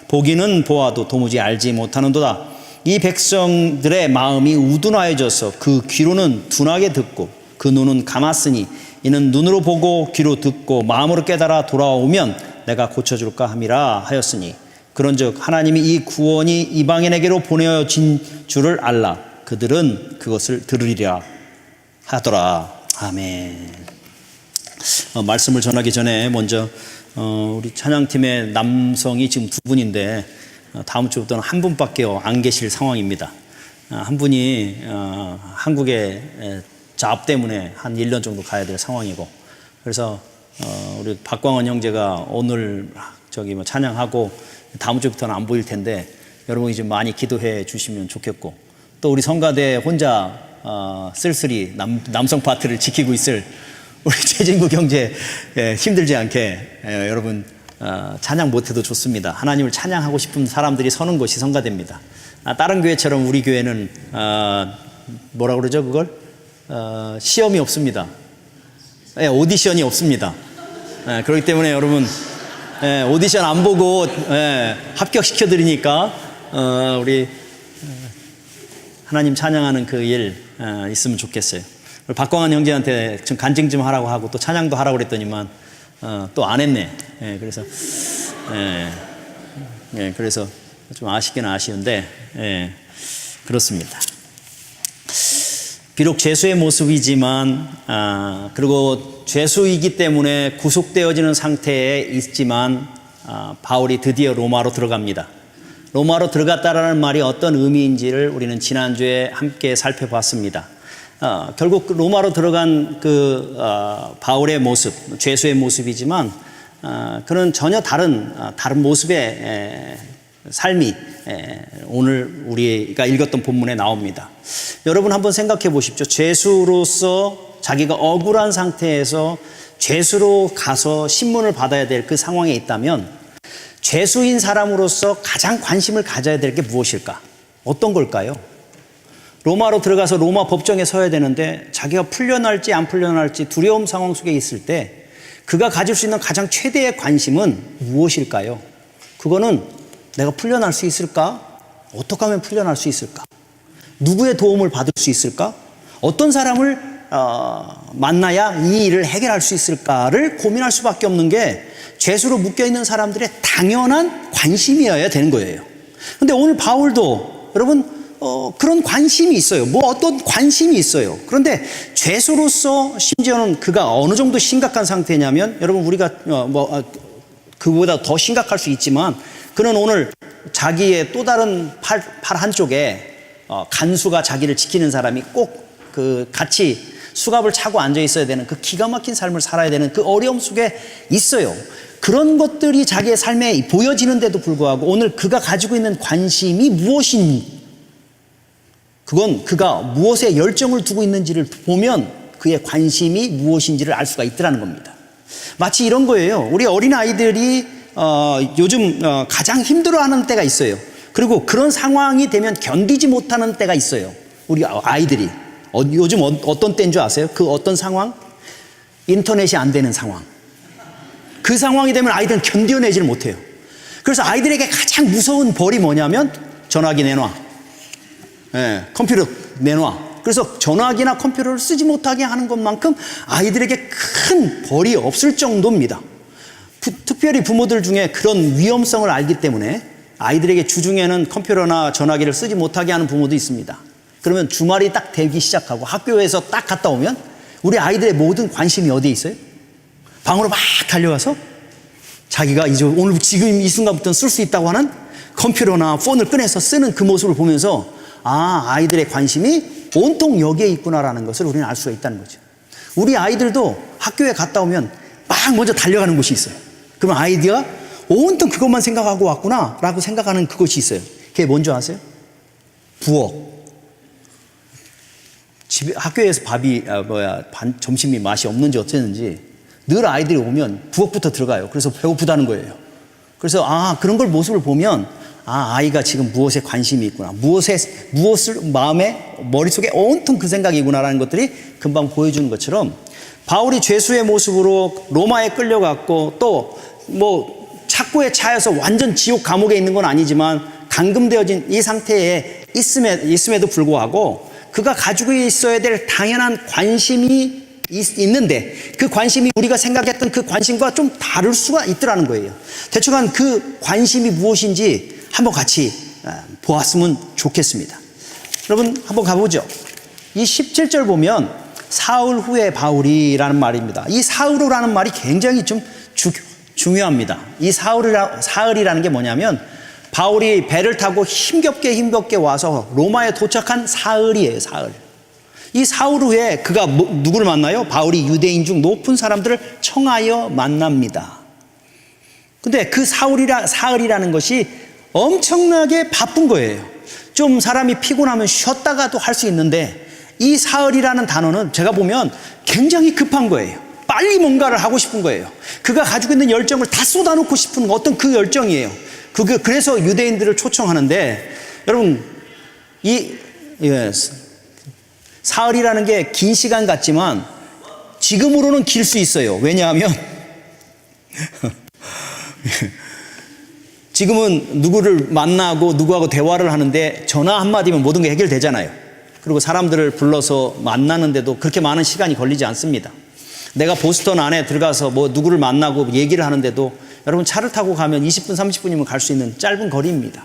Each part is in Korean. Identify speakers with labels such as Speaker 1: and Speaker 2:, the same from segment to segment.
Speaker 1: 보기는 보아도 도무지 알지 못하는도다. 이 백성들의 마음이 우둔하여져서 그 귀로는 둔하게 듣고 그 눈은 감았으니 이는 눈으로 보고 귀로 듣고 마음으로 깨달아 돌아오면 내가 고쳐줄까 함이라 하였으니 그런즉 하나님이 이 구원이 이방인에게로 보내어진 줄을 알라. 그들은 그것을 들으리라 하더라. 아멘. 말씀을 전하기 전에 먼저 우리 찬양팀의 남성이 지금 두 분인데 다음 주부터는 한 분밖에 안 계실 상황입니다. 한 분이 한국에 잡 때문에 한 1년 정도 가야 될 상황이고, 그래서 우리 박광원 형제가 오늘 찬양하고 다음 주부터는 안 보일 텐데 여러분이 좀 많이 기도해 주시면 좋겠고, 또 우리 성가대 혼자 쓸쓸히 남성 파트를 지키고 있을 우리 최진국 형제 힘들지 않게 여러분 찬양 못해도 좋습니다. 하나님을 찬양하고 싶은 사람들이 서는 곳이 성가대입니다. 다른 교회처럼 우리 교회는 뭐라 그러죠 그걸? 시험이 없습니다. 오디션이 없습니다. 그렇기 때문에 여러분 오디션 안 보고 합격시켜드리니까 우리 하나님 찬양하는 그 일 있으면 좋겠어요. 박광환 형제한테 좀 간증 좀 하라고 하고 또 찬양도 하라고 그랬더니만 또 안 했네. 그래서 좀 아쉽긴 아쉬운데 그렇습니다. 비록 죄수의 모습이지만 그리고 죄수이기 때문에 구속되어지는 상태에 있지만 바울이 드디어 로마로 들어갑니다. 로마로 들어갔다라는 말이 어떤 의미인지를 우리는 지난주에 함께 살펴봤습니다. 결국 로마로 들어간 그 바울의 모습, 죄수의 모습이지만 그는 전혀 다른 모습의 삶이 오늘 우리가 읽었던 본문에 나옵니다. 여러분 한번 생각해 보십시오. 죄수로서 자기가 억울한 상태에서 죄수로 가서 신문을 받아야 될 그 상황에 있다면 죄수인 사람으로서 가장 관심을 가져야 될 게 무엇일까? 어떤 걸까요? 로마로 들어가서 로마 법정에 서야 되는데 자기가 풀려날지 안 풀려날지 두려움 상황 속에 있을 때 그가 가질 수 있는 가장 최대의 관심은 무엇일까요? 그거는 내가 풀려날 수 있을까? 어떻게 하면 풀려날 수 있을까? 누구의 도움을 받을 수 있을까? 어떤 사람을 만나야 이 일을 해결할 수 있을까를 고민할 수밖에 없는 게 죄수로 묶여있는 사람들의 당연한 관심이어야 되는 거예요. 근데 오늘 바울도 여러분 그런 관심이 있어요. 어떤 관심이 있어요. 그런데 죄수로서 심지어는 그가 어느 정도 심각한 상태냐면 여러분 우리가 그보다 더 심각할 수 있지만 그는 오늘 자기의 또 다른 팔 한쪽에 간수가 자기를 지키는 사람이 꼭 같이 수갑을 차고 앉아 있어야 되는 그 기가 막힌 삶을 살아야 되는 그 어려움 속에 있어요. 그런 것들이 자기의 삶에 보여지는데도 불구하고 오늘 그가 가지고 있는 관심이 무엇인지, 그건 그가 무엇에 열정을 두고 있는지를 보면 그의 관심이 무엇인지를 알 수가 있더라는 겁니다. 마치 이런 거예요. 우리 어린아이들이 요즘 가장 힘들어하는 때가 있어요. 그리고 그런 상황이 되면 견디지 못하는 때가 있어요. 우리 아이들이 요즘 어떤 때인 줄 아세요? 그 어떤 상황? 인터넷이 안 되는 상황. 그 상황이 되면 아이들은 견뎌내지를 못해요. 그래서 아이들에게 가장 무서운 벌이 뭐냐면 전화기 내놔, 컴퓨터 내놔. 그래서 전화기나 컴퓨터를 쓰지 못하게 하는 것만큼 아이들에게 큰 벌이 없을 정도입니다. 특별히 부모들 중에 그런 위험성을 알기 때문에 아이들에게 주중에는 컴퓨터나 전화기를 쓰지 못하게 하는 부모도 있습니다. 그러면 주말이 딱 되기 시작하고 학교에서 딱 갔다 오면 우리 아이들의 모든 관심이 어디에 있어요? 방으로 막 달려가서 자기가 이제 오늘 지금 이 순간부터는 쓸 수 있다고 하는 컴퓨터나 폰을 꺼내서 쓰는 그 모습을 보면서 아이들의 관심이 온통 여기에 있구나라는 것을 우리는 알 수가 있다는 거죠. 우리 아이들도 학교에 갔다 오면 막 먼저 달려가는 곳이 있어요. 그러면 아이디가 온통 그것만 생각하고 왔구나라고 생각하는 그것이 있어요. 그게 뭔지 아세요? 부엌. 학교에서 점심이 맛이 없는지 어쨌는지 늘 아이들이 오면 부엌부터 들어가요. 그래서 배고프다는 거예요. 그래서 그런 걸 모습을 보면 아이가 지금 무엇에 관심이 있구나, 무엇을 머릿속에 온통 그 생각이구나라는 것들이 금방 보여주는 것처럼 바울이 죄수의 모습으로 로마에 끌려갔고 또 착고에 차여서 완전 지옥 감옥에 있는 건 아니지만 감금되어진 이 상태에 있음에도 불구하고 그가 가지고 있어야 될 당연한 관심이 있는데 그 관심이 우리가 생각했던 그 관심과 좀 다를 수가 있더라는 거예요. 대충 그 관심이 무엇인지 한번 같이 보았으면 좋겠습니다. 여러분 한번 가보죠. 이 17절 보면 사흘 후에 바울이라는 말입니다. 이 사흘이라는 말이 굉장히 좀 중요합니다. 이 사흘이라는 게 뭐냐면 바울이 배를 타고 힘겹게 와서 로마에 도착한 사흘이에요. 사흘. 이 사흘 후에 그가 누구를 만나요? 바울이 유대인 중 높은 사람들을 청하여 만납니다. 근데 그 사흘이라는 것이 엄청나게 바쁜 거예요. 좀 사람이 피곤하면 쉬었다가도 할 수 있는데 이 사흘이라는 단어는 제가 보면 굉장히 급한 거예요. 빨리 뭔가를 하고 싶은 거예요. 그가 가지고 있는 열정을 다 쏟아놓고 싶은 어떤 그 열정이에요. 그래서 유대인들을 초청하는데 여러분 사흘이라는 게 긴 시간 같지만 지금으로는 길 수 있어요. 왜냐하면 지금은 누구를 만나고 누구하고 대화를 하는데 전화 한마디면 모든 게 해결되잖아요. 그리고 사람들을 불러서 만나는데도 그렇게 많은 시간이 걸리지 않습니다. 내가 보스턴 안에 들어가서 누구를 만나고 얘기를 하는데도 여러분 차를 타고 가면 20분 30분이면 갈 수 있는 짧은 거리입니다.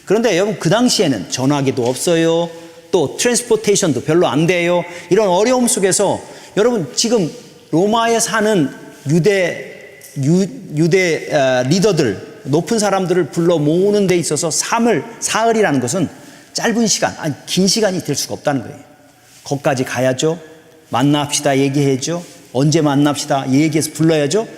Speaker 1: 그런데 여러분 그 당시에는 전화기도 없어요. 또 트랜스포테이션도 별로 안 돼요. 이런 어려움 속에서 여러분 지금 로마에 사는 유대 리더들 높은 사람들을 불러 모으는 데 있어서 사흘이라는 것은 짧은 시간, 아니 긴 시간이 될 수가 없다는 거예요. 거기까지 가야죠. 만납시다 얘기해야죠. 언제 만납시다 얘기해서 불러야죠.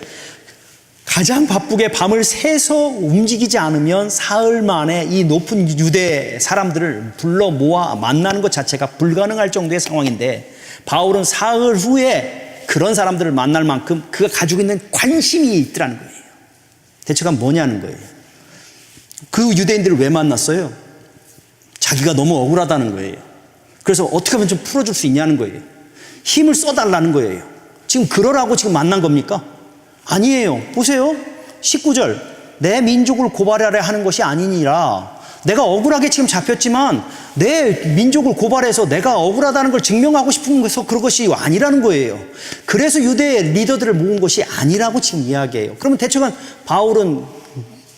Speaker 1: 가장 바쁘게 밤을 새서 움직이지 않으면 사흘 만에 이 높은 유대 사람들을 불러 모아 만나는 것 자체가 불가능할 정도의 상황인데 바울은 사흘 후에 그런 사람들을 만날 만큼 그가 가지고 있는 관심이 있더라는 거예요. 대체가 뭐냐는 거예요. 그 유대인들을 왜 만났어요? 자기가 너무 억울하다는 거예요. 그래서 어떻게 하면 좀 풀어줄 수 있냐는 거예요. 힘을 써달라는 거예요. 지금 그러라고 지금 만난 겁니까? 아니에요. 보세요. 19절. 내 민족을 고발하려 하는 것이 아니니라. 내가 억울하게 지금 잡혔지만 내 민족을 고발해서 내가 억울하다는 걸 증명하고 싶어서 그런 것이 아니라는 거예요. 그래서 유대 리더들을 모은 것이 아니라고 지금 이야기해요. 그러면 대충 바울은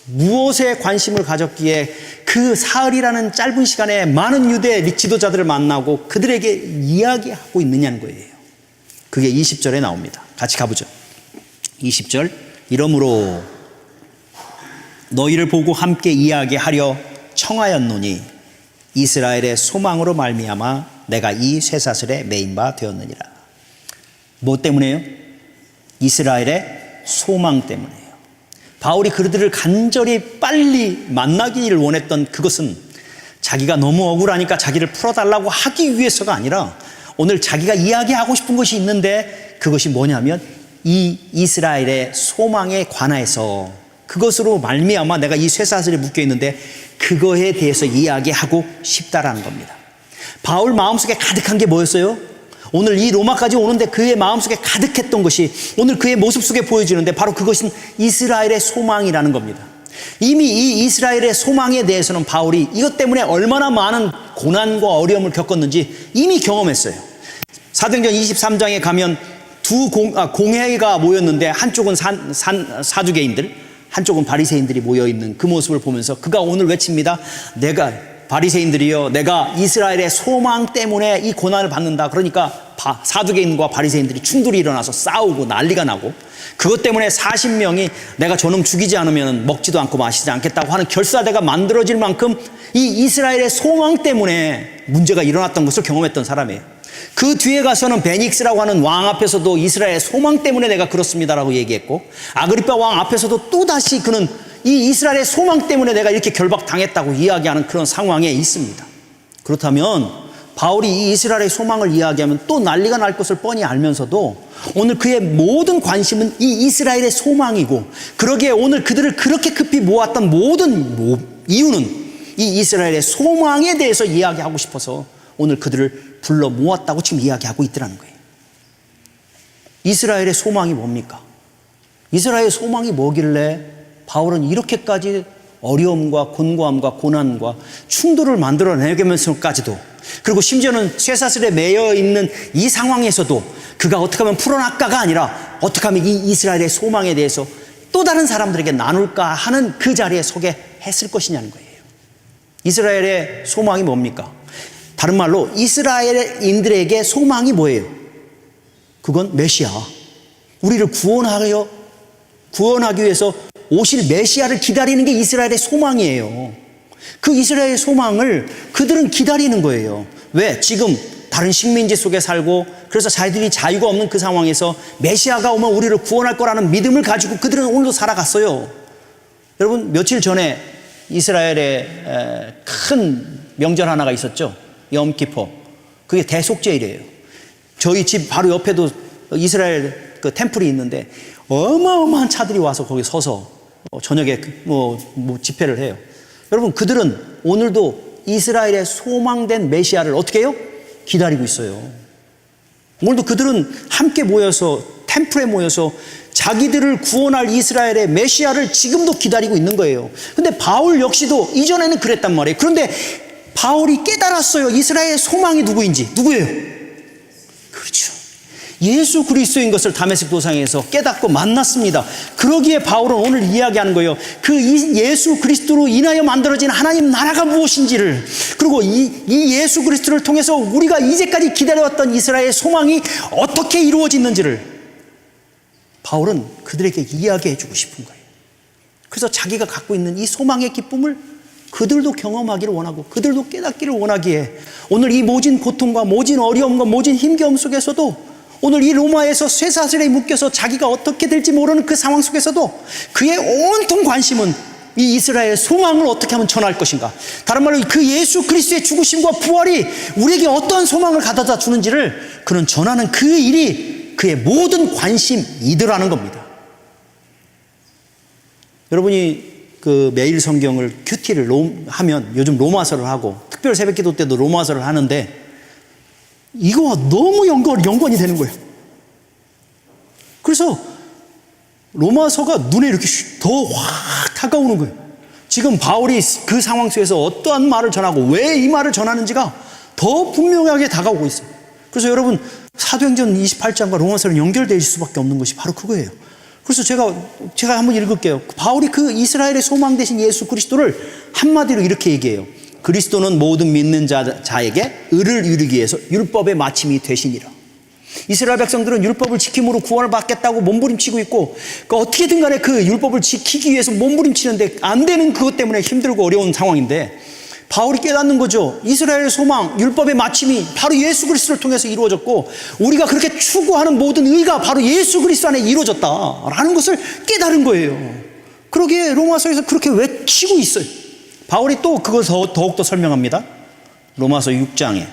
Speaker 1: 무엇에 관심을 가졌기에 그 사흘이라는 짧은 시간에 많은 유대 지도자들을 만나고 그들에게 이야기하고 있느냐는 거예요. 그게 20절에 나옵니다. 같이 가보죠. 20절. 이러므로 너희를 보고 함께 이야기하려 청하였노니 이스라엘의 소망으로 말미암아 내가 이 쇠사슬에 매인 바 되었느니라. 뭐 때문에요? 이스라엘의 소망 때문에요. 바울이 그들을 간절히 빨리 만나기를 원했던 그것은 자기가 너무 억울하니까 자기를 풀어달라고 하기 위해서가 아니라 오늘 자기가 이야기하고 싶은 것이 있는데 그것이 뭐냐면 이 이스라엘의 소망에 관해서 그것으로 말미암아 내가 이 쇠사슬에 묶여 있는데 그거에 대해서 이야기하고 싶다라는 겁니다. 바울 마음속에 가득한 게 뭐였어요? 오늘 이 로마까지 오는데 그의 마음속에 가득했던 것이 오늘 그의 모습 속에 보여지는데 바로 그것은 이스라엘의 소망이라는 겁니다. 이미 이 이스라엘의 소망에 대해서는 바울이 이것 때문에 얼마나 많은 고난과 어려움을 겪었는지 이미 경험했어요. 사도행전 23장에 가면 두 공회가 모였는데 한쪽은 사두개인들, 한쪽은 바리새인들이 모여있는 그 모습을 보면서 그가 오늘 외칩니다. 바리새인들이요, 내가 이스라엘의 소망 때문에 이 고난을 받는다. 그러니까 사두개인과 바리새인들이 충돌이 일어나서 싸우고 난리가 나고 그것 때문에 40명이 내가 저놈 죽이지 않으면 먹지도 않고 마시지 않겠다고 하는 결사대가 만들어질 만큼 이 이스라엘의 소망 때문에 문제가 일어났던 것을 경험했던 사람이에요. 그 뒤에 가서는 베닉스라고 하는 왕 앞에서도 이스라엘의 소망 때문에 내가 그렇습니다라고 얘기했고 아그리파 왕 앞에서도 또다시 그는 이 이스라엘의 소망 때문에 내가 이렇게 결박당했다고 이야기하는 그런 상황에 있습니다. 그렇다면 바울이 이 이스라엘의 소망을 이야기하면 또 난리가 날 것을 뻔히 알면서도 오늘 그의 모든 관심은 이 이스라엘의 소망이고 그러기에 오늘 그들을 그렇게 급히 모았던 모든 이유는 이 이스라엘의 소망에 대해서 이야기하고 싶어서 오늘 그들을 불러 모았다고 지금 이야기하고 있더라는 거예요. 이스라엘의 소망이 뭡니까? 이스라엘의 소망이 뭐길래 바울은 이렇게까지 어려움과 곤고함과 고난과 충돌을 만들어내면서까지도, 그리고 심지어는 쇠사슬에 매여 있는 이 상황에서도 그가 어떻게 하면 풀어날까가 아니라 어떻게 하면 이 이스라엘의 소망에 대해서 또 다른 사람들에게 나눌까 하는 그 자리에 서게 했을 것이냐는 거예요. 이스라엘의 소망이 뭡니까? 다른 말로 이스라엘인들에게 소망이 뭐예요? 그건 메시아, 우리를 구원하기 위해서 오실 메시아를 기다리는 게 이스라엘의 소망이에요. 그 이스라엘의 소망을 그들은 기다리는 거예요. 왜? 지금 다른 식민지 속에 살고, 그래서 자기들이 자유가 없는 그 상황에서 메시아가 오면 우리를 구원할 거라는 믿음을 가지고 그들은 오늘도 살아갔어요. 여러분, 며칠 전에 이스라엘에 큰 명절 하나가 있었죠. 염키포. 그게 대속죄일이에요. 저희 집 바로 옆에도 이스라엘 그 템플이 있는데 어마어마한 차들이 와서 거기 서서 저녁에 집회를 해요. 여러분, 그들은 오늘도 이스라엘의 소망된 메시아를 어떻게 해요? 기다리고 있어요. 오늘도 그들은 함께 모여서 템플에 모여서 자기들을 구원할 이스라엘의 메시아를 지금도 기다리고 있는 거예요. 근데 바울 역시도 이전에는 그랬단 말이에요. 그런데 바울이 깨달았어요. 이스라엘의 소망이 누구예요? 그렇죠. 예수 그리스도인 것을 다메섹 도상에서 깨닫고 만났습니다. 그러기에 바울은 오늘 이야기하는 거예요. 그 예수 그리스도로 인하여 만들어진 하나님 나라가 무엇인지를, 그리고 이 예수 그리스도를 통해서 우리가 이제까지 기다려왔던 이스라엘의 소망이 어떻게 이루어지는지를 바울은 그들에게 이야기해 주고 싶은 거예요. 그래서 자기가 갖고 있는 이 소망의 기쁨을 그들도 경험하기를 원하고 그들도 깨닫기를 원하기에 오늘 이 모진 고통과 모진 어려움과 모진 힘겨움 속에서도, 오늘 이 로마에서 쇠사슬에 묶여서 자기가 어떻게 될지 모르는 그 상황 속에서도 그의 온통 관심은 이 이스라엘의 소망을 어떻게 하면 전할 것인가. 다른 말로 그 예수 그리스도의 죽으심과 부활이 우리에게 어떠한 소망을 가져다 주는지를 그는 전하는 그 일이 그의 모든 관심이더라는 겁니다. 여러분이 그 매일 성경을 큐티를 하면, 요즘 로마서를 하고 특별 새벽기도 때도 로마서를 하는데 이거와 너무 연관이 되는 거예요. 그래서 로마서가 눈에 이렇게 더 확 다가오는 거예요. 지금 바울이 그 상황 속에서 어떠한 말을 전하고 왜 이 말을 전하는지가 더 분명하게 다가오고 있어요. 그래서 여러분, 사도행전 28장과 로마서는 연결될 수밖에 없는 것이 바로 그거예요. 그래서 제가 한번 읽을게요. 바울이 그 이스라엘의 소망 되신 예수 그리스도를 한마디로 이렇게 얘기해요. 그리스도는 모든 믿는 자에게 의를 이루기 위해서 율법의 마침이 되시니라. 이스라엘 백성들은 율법을 지킴으로 구원을 받겠다고 몸부림치고 있고, 그러니까 어떻게든 간에 그 율법을 지키기 위해서 몸부림치는데 안 되는 그것 때문에 힘들고 어려운 상황인데, 바울이 깨닫는 거죠. 이스라엘의 소망, 율법의 마침이 바로 예수 그리스도를 통해서 이루어졌고, 우리가 그렇게 추구하는 모든 의가 바로 예수 그리스도 안에 이루어졌다라는 것을 깨달은 거예요. 그러기에 로마서에서 그렇게 외치고 있어요. 바울이 또 그것을 더욱더 설명합니다. 로마서 6장에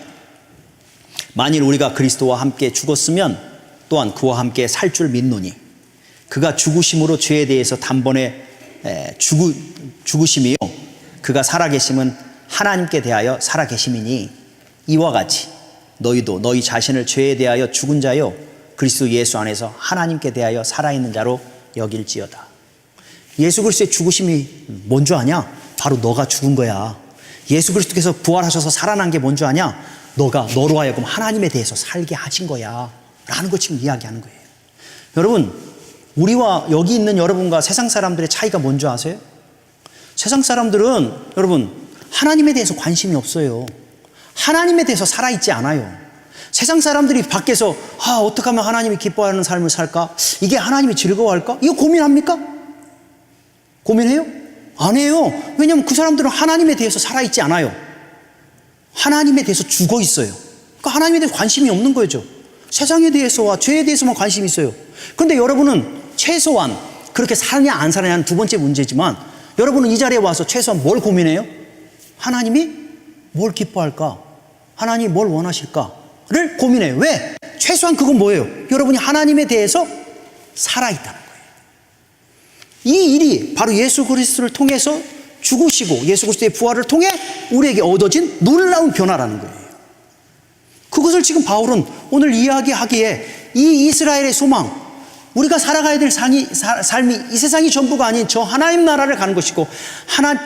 Speaker 1: 만일 우리가 그리스도와 함께 죽었으면 또한 그와 함께 살 줄 믿노니 그가 죽으심으로 죄에 대해서 단번에 죽으심이요 그가 살아계심은 하나님께 대하여 살아계심이니 이와 같이 너희도 너희 자신을 죄에 대하여 죽은 자요 그리스도 예수 안에서 하나님께 대하여 살아있는 자로 여길지어다. 예수 그리스도의 죽으심이 뭔 줄 아냐? 바로 너가 죽은 거야. 예수 그리스도께서 부활하셔서 살아난 게 뭔 줄 아냐? 너로 하여금 하나님에 대해서 살게 하신 거야 라는 걸 지금 이야기하는 거예요. 여러분, 우리와 여기 있는 여러분과 세상 사람들의 차이가 뭔지 아세요? 세상 사람들은 여러분 하나님에 대해서 관심이 없어요. 하나님에 대해서 살아있지 않아요. 세상 사람들이 밖에서 어떻게 하면 하나님이 기뻐하는 삶을 살까? 이게 하나님이 즐거워할까? 이거 고민합니까? 고민해요? 안 해요. 왜냐하면 그 사람들은 하나님에 대해서 살아있지 않아요. 하나님에 대해서 죽어 있어요. 그러니까 하나님에 대해서 관심이 없는 거죠. 세상에 대해서와 죄에 대해서만 관심이 있어요. 그런데 여러분은 최소한 그렇게 사느냐 안 사느냐는 두 번째 문제지만, 여러분은 이 자리에 와서 최소한 뭘 고민해요? 하나님이 뭘 기뻐할까? 하나님이 뭘 원하실까를 고민해요. 왜? 최소한 그건 뭐예요? 여러분이 하나님에 대해서 살아있다는 거예요. 이 일이 바로 예수 그리스도를 통해서 죽으시고 예수 그리스도의 부활을 통해 우리에게 얻어진 놀라운 변화라는 거예요. 그것을 지금 바울은 오늘 이야기하기에 이 이스라엘의 소망, 우리가 살아가야 될 삶이 이 세상이 전부가 아닌 저 하나님 나라를 가는 것이고,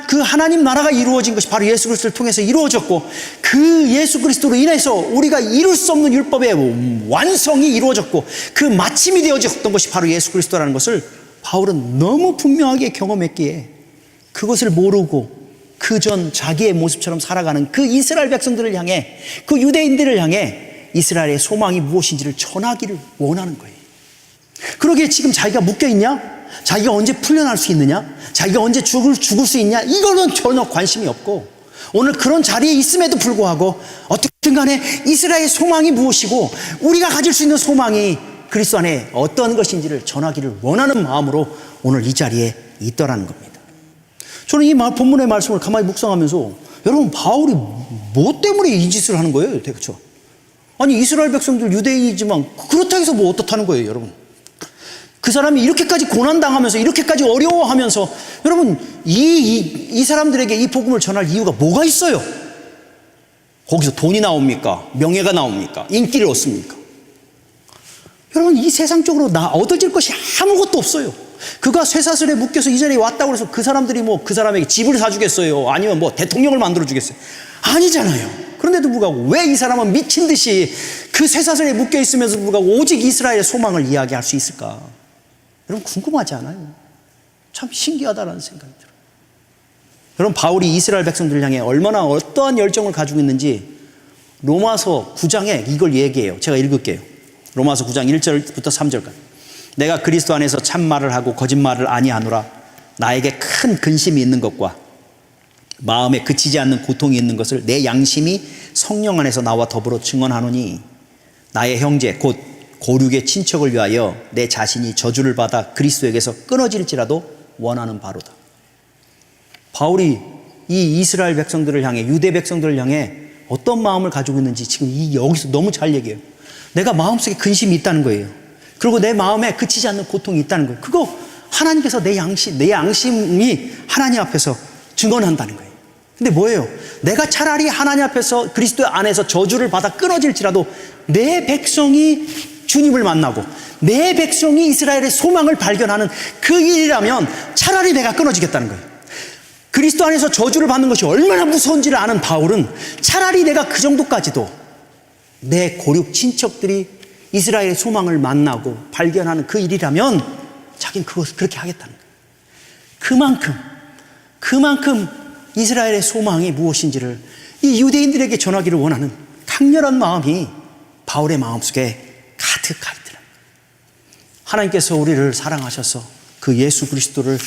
Speaker 1: 그 하나님 나라가 이루어진 것이 바로 예수 그리스도를 통해서 이루어졌고, 그 예수 그리스도로 인해서 우리가 이룰 수 없는 율법의 완성이 이루어졌고, 그 마침이 되어졌던 것이 바로 예수 그리스도라는 것을 바울은 너무 분명하게 경험했기에, 그것을 모르고 그전 자기의 모습처럼 살아가는 그 이스라엘 백성들을 향해, 그 유대인들을 향해 이스라엘의 소망이 무엇인지를 전하기를 원하는 거예요. 그러기에 지금 자기가 묶여있냐? 자기가 언제 풀려날 수 있느냐? 자기가 언제 죽을 수 있냐? 이거는 전혀 관심이 없고, 오늘 그런 자리에 있음에도 불구하고 어떻든 간에 이스라엘의 소망이 무엇이고 우리가 가질 수 있는 소망이 그리스도 안에 어떤 것인지를 전하기를 원하는 마음으로 오늘 이 자리에 있더라는 겁니다. 저는 이 본문의 말씀을 가만히 묵상하면서, 여러분, 바울이 뭐 때문에 이 짓을 하는 거예요, 대체? 아니, 이스라엘 백성들 유대인이지만 그렇다고 해서 뭐 어떻다는 거예요, 여러분? 그 사람이 이렇게까지 고난당하면서, 이렇게까지 어려워하면서, 여러분, 이 사람들에게 이 복음을 전할 이유가 뭐가 있어요? 거기서 돈이 나옵니까? 명예가 나옵니까? 인기를 얻습니까? 여러분, 이 세상적으로 얻어질 것이 아무것도 없어요. 그가 쇠사슬에 묶여서 이 자리에 왔다고 해서 그 사람들이 뭐 그 사람에게 집을 사주겠어요? 아니면 뭐 대통령을 만들어주겠어요? 아니잖아요. 그런데도 불구하고 왜 이 사람은 미친 듯이 그 쇠사슬에 묶여 있으면서 불구하고 오직 이스라엘의 소망을 이야기할 수 있을까? 여러분, 궁금하지 않아요? 참 신기하다는 생각이 들어요. 여러분, 바울이 이스라엘 백성들을 향해 얼마나 어떠한 열정을 가지고 있는지 로마서 9장에 이걸 얘기해요. 제가 읽을게요. 로마서 9장 1절부터 3절까지. 내가 그리스도 안에서 참말을 하고 거짓말을 아니하노라. 나에게 큰 근심이 있는 것과 마음에 그치지 않는 고통이 있는 것을 내 양심이 성령 안에서 나와 더불어 증언하노니, 나의 형제 곧 고륙의 친척을 위하여 내 자신이 저주를 받아 그리스도에게서 끊어질지라도 원하는 바로다. 바울이 이 이스라엘 백성들을 향해, 유대 백성들을 향해 어떤 마음을 가지고 있는지 지금 여기서 너무 잘 얘기해요. 내가 마음속에 근심이 있다는 거예요. 그리고 내 마음에 그치지 않는 고통이 있다는 거예요. 그거 하나님께서 내 양심이 하나님 앞에서 증언한다는 거예요. 근데 뭐예요? 내가 차라리 하나님 앞에서 그리스도 안에서 저주를 받아 끊어질지라도 내 백성이 주님을 만나고 내 백성이 이스라엘의 소망을 발견하는 그 일이라면 차라리 내가 끊어지겠다는 거예요. 그리스도 안에서 저주를 받는 것이 얼마나 무서운지를 아는 바울은 차라리 내가 그 정도까지도 내 고륙 친척들이 이스라엘의 소망을 만나고 발견하는 그 일이라면 자기는 그것을 그렇게 하겠다는 거예요. 그만큼 이스라엘의 소망이 무엇인지를 이 유대인들에게 전하기를 원하는 강렬한 마음이 바울의 마음속에 가득하 있더라. 하나님께서 우리를 사랑하셔서 그 예수 그리스도를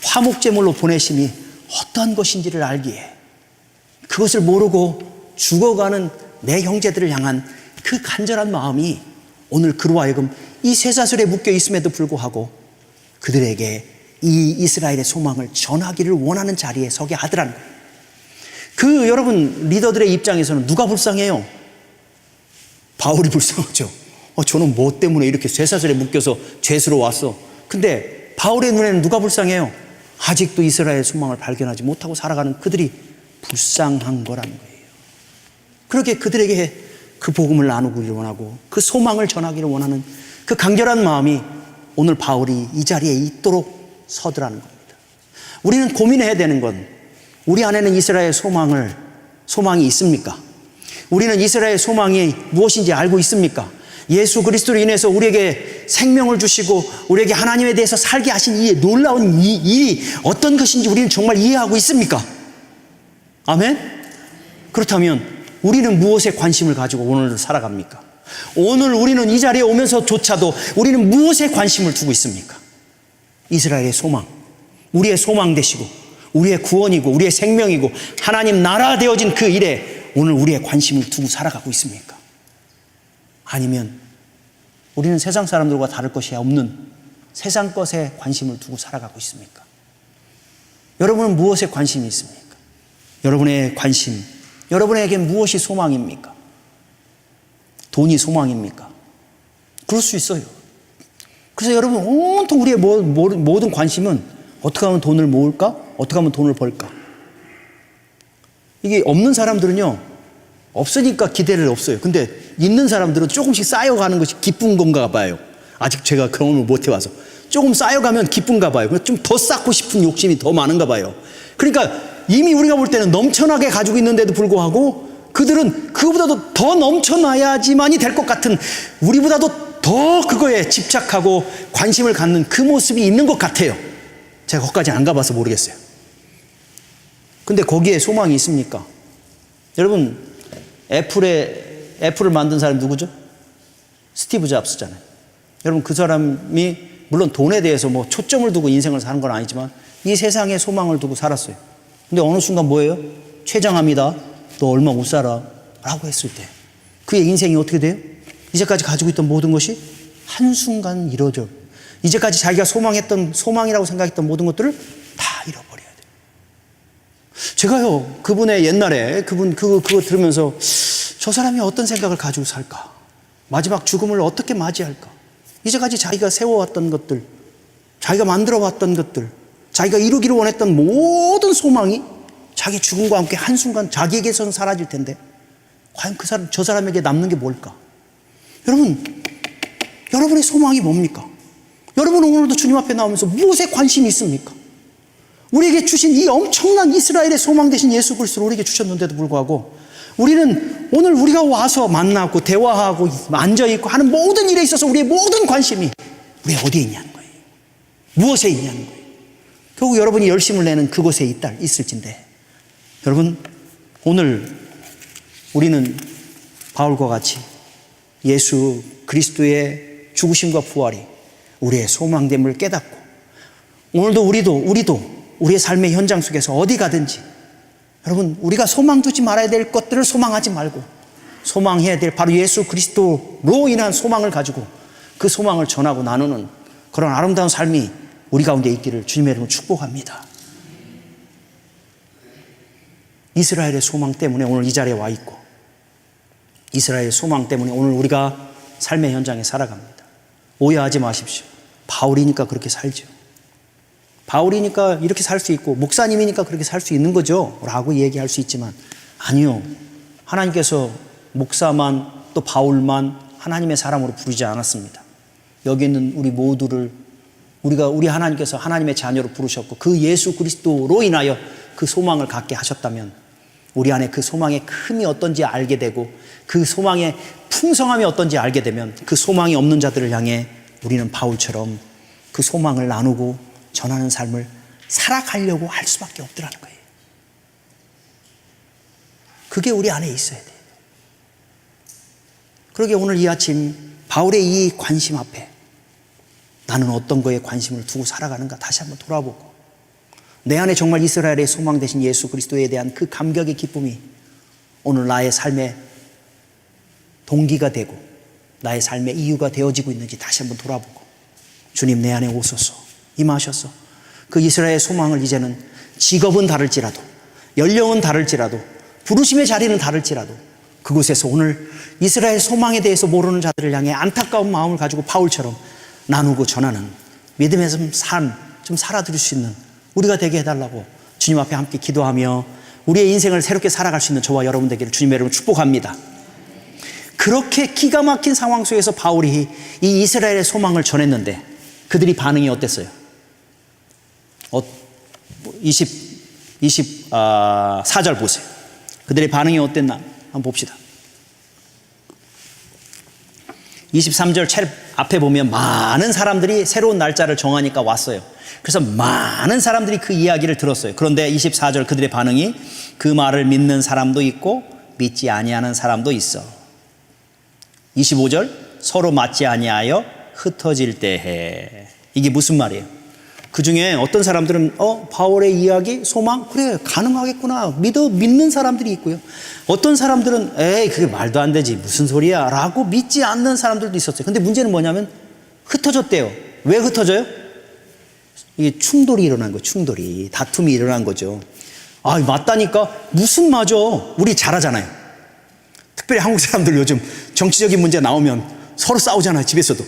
Speaker 1: 화목제물로 보내심이 어떠한 것인지를 알기에, 그것을 모르고 죽어가는 내 형제들을 향한 그 간절한 마음이 오늘 그로 하여금 이 쇠사슬에 묶여 있음에도 불구하고 그들에게 이 이스라엘의 소망을 전하기를 원하는 자리에 서게 하더라는 거예요. 여러분, 리더들의 입장에서는 누가 불쌍해요? 바울이 불쌍하죠. 저는 뭐 때문에 이렇게 쇠사슬에 묶여서 죄수로 왔어. 근데 바울의 눈에는 누가 불쌍해요? 아직도 이스라엘의 소망을 발견하지 못하고 살아가는 그들이 불쌍한 거라는 거예요. 그렇게 그들에게 그 복음을 나누기를 원하고 그 소망을 전하기를 원하는 그 간절한 마음이 오늘 바울이 이 자리에 있도록 서더라는 겁니다. 우리는 고민해야 되는 건, 우리 안에는 이스라엘의 소망이 있습니까? 우리는 이스라엘의 소망이 무엇인지 알고 있습니까? 예수 그리스도로 인해서 우리에게 생명을 주시고 우리에게 하나님에 대해서 살게 하신 이 놀라운 이 일이 어떤 것인지 우리는 정말 이해하고 있습니까? 아멘? 그렇다면 우리는 무엇에 관심을 가지고 오늘을 살아갑니까? 오늘 우리는 이 자리에 오면서조차도 우리는 무엇에 관심을 두고 있습니까? 이스라엘의 소망, 우리의 소망 되시고 우리의 구원이고 우리의 생명이고 하나님 나라 되어진 그 일에 오늘 우리의 관심을 두고 살아가고 있습니까? 아니면 우리는 세상 사람들과 다를 것이 없는 세상 것에 관심을 두고 살아가고 있습니까? 여러분은 무엇에 관심이 있습니까? 여러분의 관심, 여러분에게 무엇이 소망입니까? 돈이 소망입니까? 그럴 수 있어요. 그래서 여러분, 온통 우리의 모든 관심은 어떻게 하면 돈을 모을까? 어떻게 하면 돈을 벌까? 이게 없는 사람들은요, 없으니까 기대를 없어요. 근데 있는 사람들은 조금씩 쌓여가는 것이 기쁜 건가 봐요. 아직 제가 경험을 못 해와서. 조금 쌓여가면 기쁜가 봐요. 좀 더 쌓고 싶은 욕심이 더 많은가 봐요. 그러니까 이미 우리가 볼 때는 넘쳐나게 가지고 있는데도 불구하고 그들은 그거보다도 더 넘쳐나야지만이 될 것 같은, 우리보다도 더 그거에 집착하고 관심을 갖는 그 모습이 있는 것 같아요. 제가 거기까지 안 가봐서 모르겠어요. 근데 거기에 소망이 있습니까? 여러분, 애플을 만든 사람이 누구죠? 스티브 잡스잖아요. 여러분, 그 사람이 물론 돈에 대해서 뭐 초점을 두고 인생을 사는 건 아니지만 이 세상에 소망을 두고 살았어요. 근데 어느 순간 뭐예요? 췌장합니다. 너 얼마 못 살아 라고 했을 때 그의 인생이 어떻게 돼요? 이제까지 가지고 있던 모든 것이 한순간 이루어져. 이제까지 자기가 소망이라고 생각했던 모든 것들을 다 잃어버려야 돼요. 제가요, 그분의 옛날에 그거 들으면서 저 사람이 어떤 생각을 가지고 살까? 마지막 죽음을 어떻게 맞이할까? 이제까지 자기가 세워왔던 것들, 자기가 만들어왔던 것들, 자기가 이루기를 원했던 모든 소망이 자기 죽음과 함께 한순간 자기에게서는 사라질 텐데 과연 저 사람에게 남는 게 뭘까? 여러분의 소망이 뭡니까? 여러분은 오늘도 주님 앞에 나오면서 무엇에 관심이 있습니까? 우리에게 주신 이 엄청난 이스라엘의 소망 되신 예수 그리스도를 우리에게 주셨는데도 불구하고 우리는 오늘 우리가 와서 만나고 대화하고 앉아있고 하는 모든 일에 있어서 우리의 모든 관심이 우리 어디에 있냐는 거예요. 무엇에 있냐는 거예요. 결국 여러분이 열심을 내는 그곳에 있을진데, 여러분, 오늘 우리는 바울과 같이 예수 그리스도의 죽으심과 부활이 우리의 소망됨을 깨닫고 오늘도 우리도 우리의 삶의 현장 속에서 어디 가든지 여러분, 우리가 소망 두지 말아야 될 것들을 소망하지 말고 소망해야 될 바로 예수 그리스도로 인한 소망을 가지고 그 소망을 전하고 나누는 그런 아름다운 삶이 우리 가운데 있기를 주님의 이름으로 축복합니다. 이스라엘의 소망 때문에 오늘 이 자리에 와 있고 이스라엘의 소망 때문에 오늘 우리가 삶의 현장에 살아갑니다. 오해하지 마십시오. 바울이니까 그렇게 살죠. 바울이니까 이렇게 살 수 있고 목사님이니까 그렇게 살 수 있는 거죠 라고 얘기할 수 있지만 아니요. 하나님께서 목사만 또 바울만 하나님의 사람으로 부르지 않았습니다. 여기 있는 우리 모두를 우리 하나님께서 하나님의 자녀로 부르셨고 그 예수 그리스도로 인하여 그 소망을 갖게 하셨다면 우리 안에 그 소망의 큼이 어떤지 알게 되고 그 소망의 풍성함이 어떤지 알게 되면 그 소망이 없는 자들을 향해 우리는 바울처럼 그 소망을 나누고 전하는 삶을 살아가려고 할 수밖에 없더라는 거예요. 그게 우리 안에 있어야 돼요. 그러게 오늘 이 아침 바울의 이 관심 앞에 나는 어떤 거에 관심을 두고 살아가는가 다시 한번 돌아보고 내 안에 정말 이스라엘의 소망 되신 예수 그리스도에 대한 그 감격의 기쁨이 오늘 나의 삶의 동기가 되고 나의 삶의 이유가 되어지고 있는지 다시 한번 돌아보고 주님 내 안에 오소서 임하셔서 그 이스라엘의 소망을 이제는 직업은 다를지라도 연령은 다를지라도 부르심의 자리는 다를지라도 그곳에서 오늘 이스라엘 소망에 대해서 모르는 자들을 향해 안타까운 마음을 가지고 바울처럼 나누고 전하는 믿음의 삶 좀 살아드릴 수 있는 우리가 되게 해달라고 주님 앞에 함께 기도하며 우리의 인생을 새롭게 살아갈 수 있는 저와 여러분 되기를 주님의 이름으로 축복합니다. 그렇게 기가 막힌 상황 속에서 바울이 이 이스라엘의 소망을 전했는데 그들이 반응이 어땠어요? 24절 보세요. 그들의 반응이 어땠나 한번 봅시다. 23절 앞에 보면 많은 사람들이 새로운 날짜를 정하니까 왔어요. 그래서 많은 사람들이 그 이야기를 들었어요. 그런데 24절 그들의 반응이 그 말을 믿는 사람도 있고 믿지 아니하는 사람도 있어. 25절 서로 맞지 아니하여 흩어질 때에 이게 무슨 말이에요? 그 중에 어떤 사람들은 바울의 이야기, 소망 그래 가능하겠구나 믿는 사람들이 있고요. 어떤 사람들은 에이 그게 말도 안 되지 무슨 소리야 라고 믿지 않는 사람들도 있었어요. 근데 문제는 뭐냐면 흩어졌대요. 왜 흩어져요? 이게 충돌이 일어난 거예요. 충돌이 다툼이 일어난 거죠. 아 맞다니까 무슨 맞아 우리 잘하잖아요. 특별히 한국 사람들 요즘 정치적인 문제 나오면 서로 싸우잖아요. 집에서도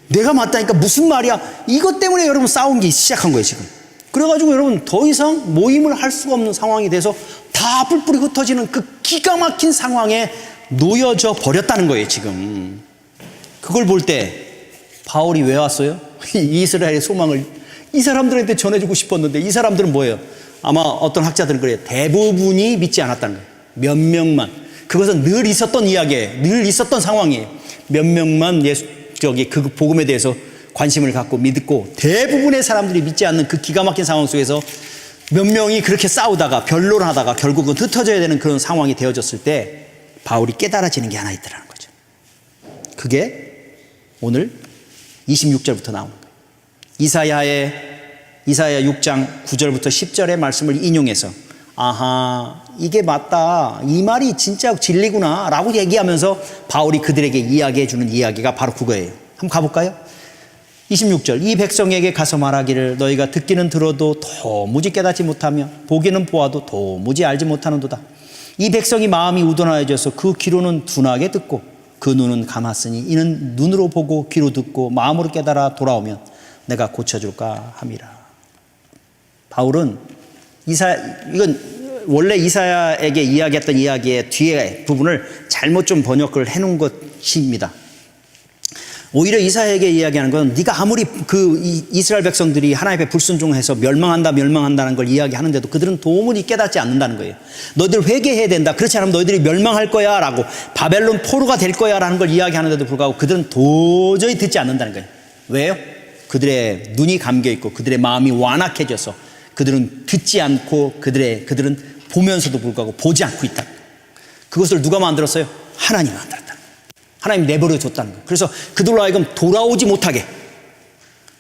Speaker 1: 내가 맞다니까 무슨 말이야. 이것 때문에 여러분 싸운 게 시작한 거예요 지금. 그래가지고 여러분 더 이상 모임을 할 수가 없는 상황이 돼서 다 뿔뿔이 흩어지는 그 기가 막힌 상황에 놓여져 버렸다는 거예요 지금. 그걸 볼 때 바울이 왜 왔어요? 이스라엘의 소망을 이 사람들한테 전해주고 싶었는데 이 사람들은 뭐예요? 아마 어떤 학자들은 그래요. 대부분이 믿지 않았다는 거예요. 몇 명만. 그것은 늘 있었던 이야기예요. 늘 있었던 상황이에요. 몇 명만 그 복음에 대해서 관심을 갖고 믿고 대부분의 사람들이 믿지 않는 그 기가 막힌 상황 속에서 몇 명이 그렇게 싸우다가 변론하다가 결국은 흩어져야 되는 그런 상황이 되어졌을 때 바울이 깨달아지는 게 하나 있더라는 거죠. 그게 오늘 26절부터 나오는 거예요. 이사야 6장 9절부터 10절의 말씀을 인용해서 아하, 이게 맞다, 이 말이 진짜 진리구나 라고 얘기하면서 바울이 그들에게 이야기해 주는 이야기가 바로 그거예요. 한번 가볼까요? 26절, 이 백성에게 가서 말하기를 너희가 듣기는 들어도 도무지 깨닫지 못하며 보기는 보아도 도무지 알지 못하는도다. 이 백성이 마음이 우둔하여져서 그 귀로는 둔하게 듣고 그 눈은 감았으니 이는 눈으로 보고 귀로 듣고 마음으로 깨달아 돌아오면 내가 고쳐줄까 함이라. 바울은 이건 원래 이사야에게 이야기했던 이야기의 뒤에 부분을 잘못 좀 번역을 해놓은 것입니다. 오히려 이사야에게 이야기하는 건 네가 아무리 이스라엘 백성들이 하나님 앞에 불순종해서 멸망한다는 걸 이야기하는데도 그들은 도무지 깨닫지 않는다는 거예요. 너희들 회개해야 된다. 그렇지 않으면 너희들이 멸망할 거야 라고 바벨론 포로가 될 거야 라는 걸 이야기하는데도 불구하고 그들은 도저히 듣지 않는다는 거예요. 왜요? 그들의 눈이 감겨있고 그들의 마음이 완악해져서 그들은 듣지 않고 그들은 보면서도 불구하고 보지 않고 있다. 그것을 누가 만들었어요? 하나님이 만들었다. 하나님 내버려 뒀다는 거예요. 그래서 그들로 하여금 돌아오지 못하게,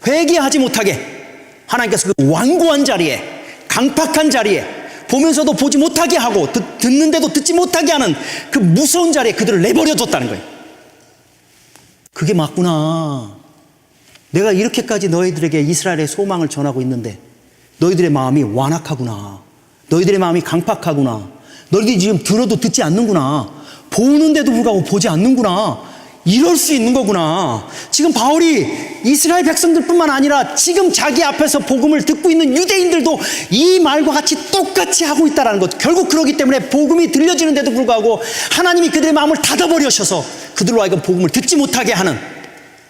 Speaker 1: 회개하지 못하게 하나님께서 그 완고한 자리에, 강팍한 자리에, 보면서도 보지 못하게 하고 듣는데도 듣지 못하게 하는 그 무서운 자리에 그들을 내버려 뒀다는 거예요. 그게 맞구나. 내가 이렇게까지 너희들에게 이스라엘의 소망을 전하고 있는데 너희들의 마음이 완악하구나. 너희들의 마음이 강팍하구나. 너희들이 지금 들어도 듣지 않는구나. 보는데도 불구하고 보지 않는구나. 이럴 수 있는 거구나. 지금 바울이 이스라엘 백성들뿐만 아니라 지금 자기 앞에서 복음을 듣고 있는 유대인들도 이 말과 같이 똑같이 하고 있다는 것. 결국 그러기 때문에 복음이 들려지는데도 불구하고 하나님이 그들의 마음을 닫아버리셔서 그들로 하여금 복음을 듣지 못하게 하는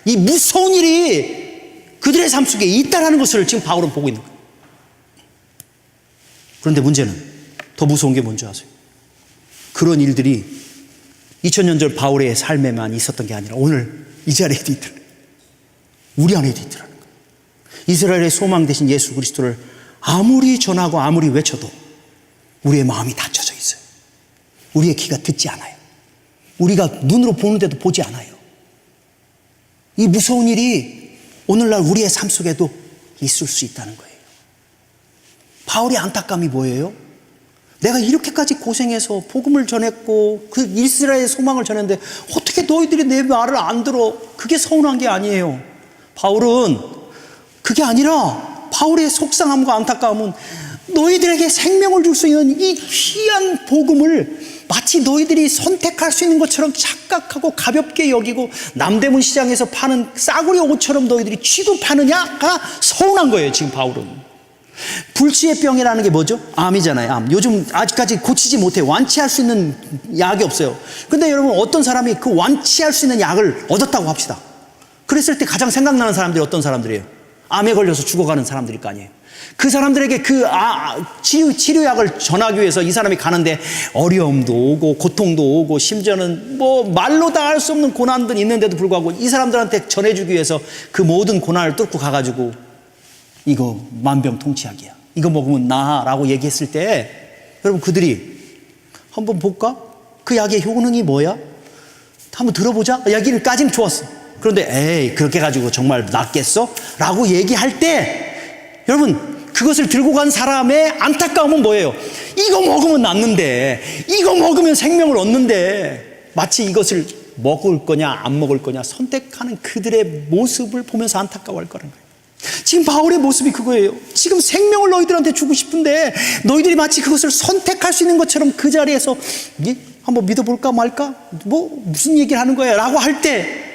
Speaker 1: 이 무서운 일이 그들의 삶 속에 있다는 것을 지금 바울은 보고 있는 거예요. 그런데 문제는 더 무서운 게 뭔지 아세요? 그런 일들이 2000년 전 바울의 삶에만 있었던 게 아니라 오늘 이 자리에도 있더라. 우리 안에도 있더라는 거예요. 이스라엘의 소망 되신 예수 그리스도를 아무리 전하고 아무리 외쳐도 우리의 마음이 닫혀져 있어요. 우리의 귀가 듣지 않아요. 우리가 눈으로 보는데도 보지 않아요. 이 무서운 일이 오늘날 우리의 삶 속에도 있을 수 있다는 거예요. 바울의 안타까움이 뭐예요? 내가 이렇게까지 고생해서 복음을 전했고 그 이스라엘의 소망을 전했는데 어떻게 너희들이 내 말을 안 들어? 그게 서운한 게 아니에요. 바울은 그게 아니라 바울의 속상함과 안타까움은 너희들에게 생명을 줄 수 있는 이 귀한 복음을 마치 너희들이 선택할 수 있는 것처럼 착각하고 가볍게 여기고 남대문 시장에서 파는 싸구려 옷처럼 너희들이 취급하느냐가 서운한 거예요. 지금 바울은. 불치의 병이라는 게 뭐죠? 암이잖아요. 암. 요즘 아직까지 고치지 못해. 완치할 수 있는 약이 없어요. 근데 여러분 어떤 사람이 그 완치할 수 있는 약을 얻었다고 합시다. 그랬을 때 가장 생각나는 사람들이 어떤 사람들이에요? 암에 걸려서 죽어가는 사람들일 거 아니에요. 그 사람들에게 그 치료약을 전하기 위해서 이 사람이 가는데 어려움도 오고 고통도 오고 심지어는 뭐 말로 다 할 수 없는 고난들이 있는데도 불구하고 이 사람들한테 전해주기 위해서 그 모든 고난을 뚫고 가가지고 이거 만병통치약이야. 이거 먹으면 나아라고 얘기했을 때 여러분 그들이 한번 볼까? 그 약의 효능이 뭐야? 한번 들어보자. 얘기를까지는 좋았어. 그런데 에이 그렇게 가지고 정말 낫겠어? 라고 얘기할 때 여러분 그것을 들고 간 사람의 안타까움은 뭐예요? 이거 먹으면 낫는데 이거 먹으면 생명을 얻는데 마치 이것을 먹을 거냐 안 먹을 거냐 선택하는 그들의 모습을 보면서 안타까워할 거라는 거예요. 지금 바울의 모습이 그거예요. 지금 생명을 너희들한테 주고 싶은데 너희들이 마치 그것을 선택할 수 있는 것처럼 그 자리에서 한번 믿어볼까 말까? 뭐 무슨 얘기를 하는 거야? 라고 할 때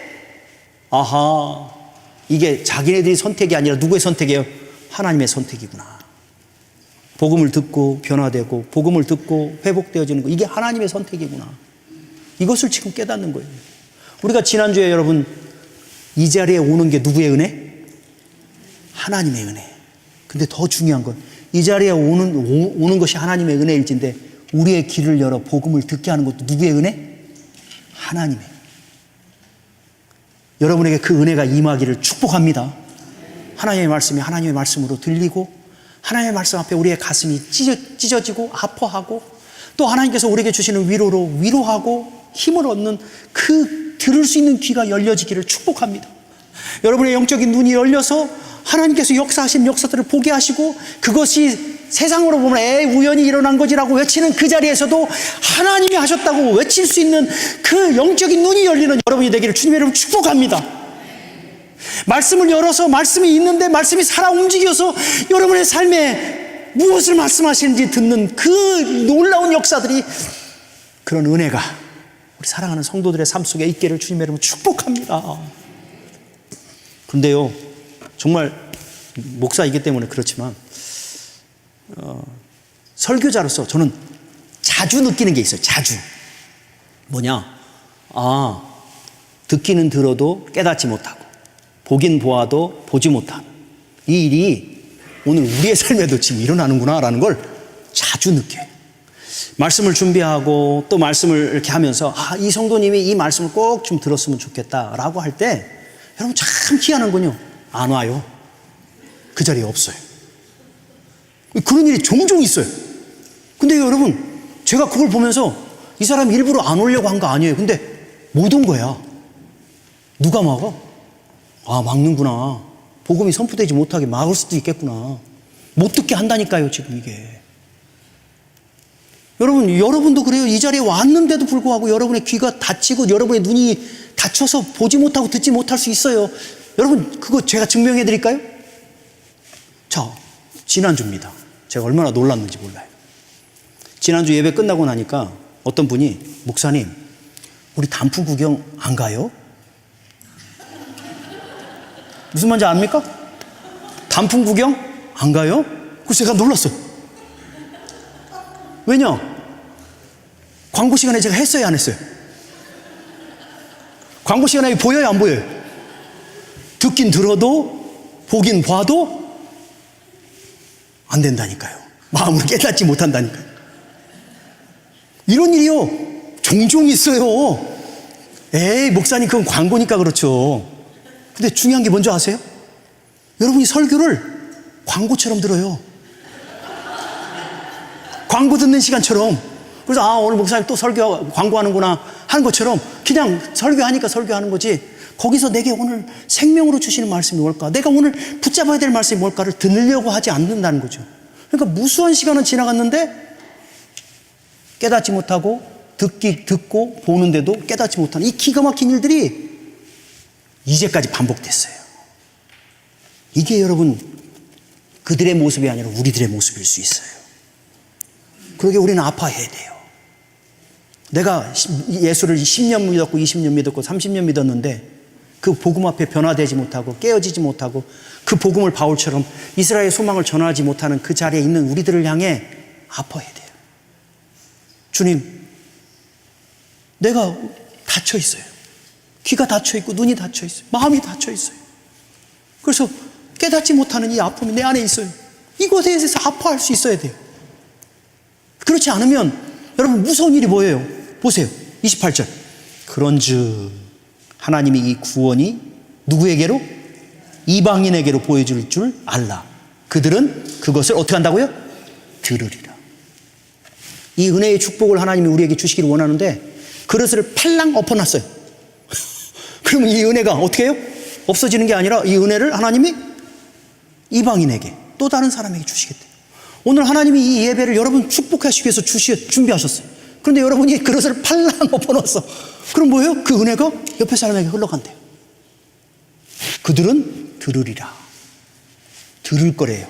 Speaker 1: 아하 이게 자기네들이 선택이 아니라 누구의 선택이에요? 하나님의 선택이구나. 복음을 듣고 변화되고 복음을 듣고 회복되어지는 거 이게 하나님의 선택이구나. 이것을 지금 깨닫는 거예요. 우리가 지난주에 여러분 이 자리에 오는 게 누구의 은혜? 하나님의 은혜. 근데 더 중요한 건 이 자리에 오는 것이 하나님의 은혜일진데 우리의 귀를 열어 복음을 듣게 하는 것도 누구의 은혜? 하나님의. 여러분에게 그 은혜가 임하기를 축복합니다. 하나님의 말씀이 하나님의 말씀으로 들리고 하나님의 말씀 앞에 우리의 가슴이 찢어지고 아파하고 또 하나님께서 우리에게 주시는 위로로 위로하고 힘을 얻는 그 들을 수 있는 귀가 열려지기를 축복합니다. 여러분의 영적인 눈이 열려서 하나님께서 역사하신 역사들을 보게 하시고 그것이 세상으로 보면 우연히 일어난 거지라고 외치는 그 자리에서도 하나님이 하셨다고 외칠 수 있는 그 영적인 눈이 열리는 여러분이 되기를 주님의 이름으로 축복합니다. 말씀을 열어서 말씀이 있는데 말씀이 살아 움직여서 여러분의 삶에 무엇을 말씀하시는지 듣는 그 놀라운 역사들이 그런 은혜가 우리 사랑하는 성도들의 삶 속에 있기를 주님의 이름으로 축복합니다. 그런데요, 정말 목사이기 때문에 그렇지만 설교자로서 저는 자주 느끼는 게 있어요. 자주. 뭐냐? 듣기는 들어도 깨닫지 못하고 보긴 보아도 보지 못하는 이 일이 오늘 우리의 삶에도 지금 일어나는구나 라는 걸 자주 느껴요. 말씀을 준비하고 또 말씀을 이렇게 하면서 이 성도님이 이 말씀을 꼭 좀 들었으면 좋겠다라고 할 때 여러분 참 희한한 건요, 안 와요. 그 자리에 없어요. 그런 일이 종종 있어요. 근데 여러분, 제가 그걸 보면서 이 사람이 일부러 안 오려고 한 거 아니에요. 근데 못 온 거야. 누가 막아? 막는구나. 복음이 선포되지 못하게 막을 수도 있겠구나. 못 듣게 한다니까요, 지금 이게. 여러분도 그래요. 이 자리에 왔는데도 불구하고 여러분의 귀가 닫히고 여러분의 눈이 닫혀서 보지 못하고 듣지 못할 수 있어요. 여러분, 그거 제가 증명해 드릴까요? 자, 지난주입니다. 제가 얼마나 놀랐는지 몰라요. 지난주 예배 끝나고 나니까 어떤 분이 목사님, 우리 단풍 구경 안 가요? 무슨 말인지 압니까? 단풍 구경 안 가요? 그래서 제가 놀랐어요. 왜냐? 광고 시간에 제가 했어요, 안 했어요? 광고 시간에 보여요, 안 보여요? 듣긴 들어도 보긴 봐도 안 된다니까요. 마음을 깨닫지 못한다니까요. 이런 일이요, 종종 있어요. 목사님, 그건 광고니까 그렇죠. 근데 중요한 게 뭔지 아세요? 여러분이 설교를 광고처럼 들어요. 광고 듣는 시간처럼. 그래서 오늘 목사님 또 설교 광고하는구나 하는 것처럼 그냥 설교하니까 설교하는 거지, 거기서 내게 오늘 생명으로 주시는 말씀이 뭘까, 내가 오늘 붙잡아야 될 말씀이 뭘까를 들으려고 하지 않는다는 거죠. 그러니까 무수한 시간은 지나갔는데 깨닫지 못하고 듣고 보는데도 깨닫지 못하는 이 기가 막힌 일들이 이제까지 반복됐어요. 이게 여러분 그들의 모습이 아니라 우리들의 모습일 수 있어요. 그러게 우리는 아파해야 돼요. 내가 예수를 10년 믿었고 20년 믿었고 30년 믿었는데 그 복음 앞에 변화되지 못하고 깨어지지 못하고 그 복음을 바울처럼 이스라엘의 소망을 전하지 못하는 그 자리에 있는 우리들을 향해 아파해야 돼요. 주님, 내가 닫혀 있어요. 귀가 닫혀 있고 눈이 닫혀 있어요. 마음이 닫혀 있어요. 그래서 깨닫지 못하는 이 아픔이 내 안에 있어요. 이것에 대해서 아파할 수 있어야 돼요. 그렇지 않으면 여러분 무서운 일이 뭐예요? 보세요. 28절. 그런즉 하나님이 이 구원이 누구에게로? 이방인에게로 보여줄 줄 알라. 그들은 그것을 어떻게 한다고요? 들으리라. 이 은혜의 축복을 하나님이 우리에게 주시기를 원하는데 그릇을 팔랑 엎어놨어요. 그러면 이 은혜가 어떻게 해요? 없어지는 게 아니라 이 은혜를 하나님이 이방인에게 또 다른 사람에게 주시겠대요. 오늘 하나님이 이 예배를 여러분 축복하시기 위해서 준비하셨어요. 그런데 여러분이 그릇을 팔랑 엎어놨어. 그럼 뭐예요? 그 은혜가 옆에 사람에게 흘러간대요. 그들은 들으리라. 들을 거래요.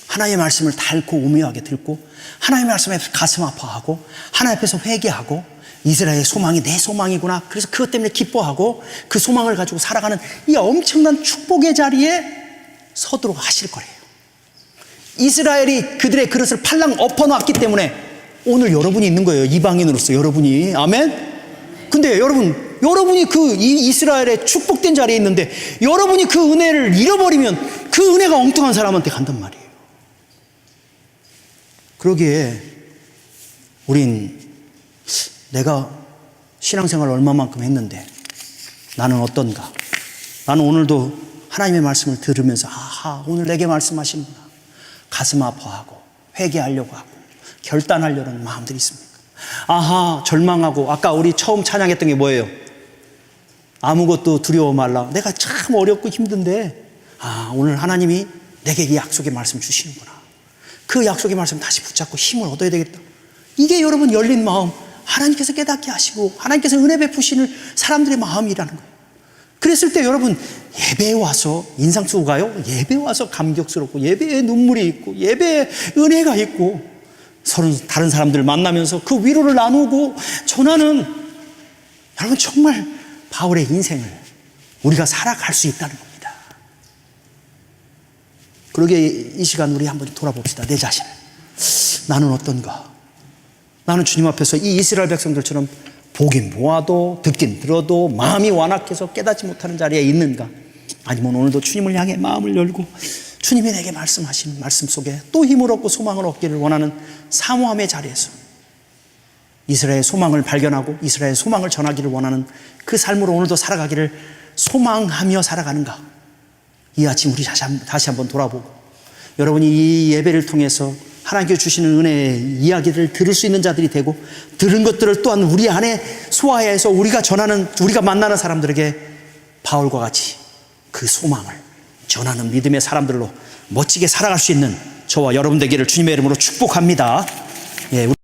Speaker 1: 하나님의 말씀을 달고 오묘하게 듣고 하나님의 말씀에 가슴 아파하고 하나님 앞에서 회개하고 이스라엘의 소망이 내 소망이구나. 그래서 그것 때문에 기뻐하고 그 소망을 가지고 살아가는 이 엄청난 축복의 자리에 서도록 하실 거래요. 이스라엘이 그들의 그릇을 팔랑 엎어놨기 때문에 오늘 여러분이 있는 거예요. 이방인으로서 여러분이. 아멘? 근데 여러분 여러분이 이 이스라엘의 축복된 자리에 있는데 여러분이 그 은혜를 잃어버리면 그 은혜가 엉뚱한 사람한테 간단 말이에요. 그러기에 우린 내가 신앙생활을 얼마만큼 했는데 나는 어떤가? 나는 오늘도 하나님의 말씀을 들으면서 아하, 오늘 내게 말씀하시는구나. 가슴 아파하고 회개하려고 하고 결단하려는 마음들이 있습니까? 아하, 절망하고 아까 우리 처음 찬양했던 게 뭐예요? 아무것도 두려워 말라. 내가 참 어렵고 힘든데 오늘 하나님이 내게 이 약속의 말씀 주시는구나. 그 약속의 말씀 다시 붙잡고 힘을 얻어야 되겠다. 이게 여러분 열린 마음, 하나님께서 깨닫게 하시고 하나님께서 은혜 베푸시는 사람들의 마음이라는 거예요. 그랬을 때 여러분 예배에 와서 인상 쓰고 가요? 예배에 와서 감격스럽고 예배에 눈물이 있고 예배에 은혜가 있고 서로 다른 사람들을 만나면서 그 위로를 나누고 전하는 여러분 정말 바울의 인생을 우리가 살아갈 수 있다는 겁니다. 그러게 이 시간 우리 한번 돌아봅시다. 내 자신을. 나는 어떤가? 나는 주님 앞에서 이 이스라엘 백성들처럼 보긴 보아도 듣긴 들어도 마음이 완악해서 깨닫지 못하는 자리에 있는가? 아니면 오늘도 주님을 향해 마음을 열고 주님이 내게 말씀하신 말씀 속에 또 힘을 얻고 소망을 얻기를 원하는 사모함의 자리에서 이스라엘의 소망을 발견하고 이스라엘의 소망을 전하기를 원하는 그 삶으로 오늘도 살아가기를 소망하며 살아가는가? 이 아침 우리 다시 한번 돌아보고 여러분이 이 예배를 통해서 하나님께 주시는 은혜의 이야기를 들을 수 있는 자들이 되고 들은 것들을 또한 우리 안에 소화해서 우리가 전하는 우리가 만나는 사람들에게 바울과 같이 그 소망을 전하는 믿음의 사람들로 멋지게 살아갈 수 있는 저와 여러분 되기를 주님의 이름으로 축복합니다. 예,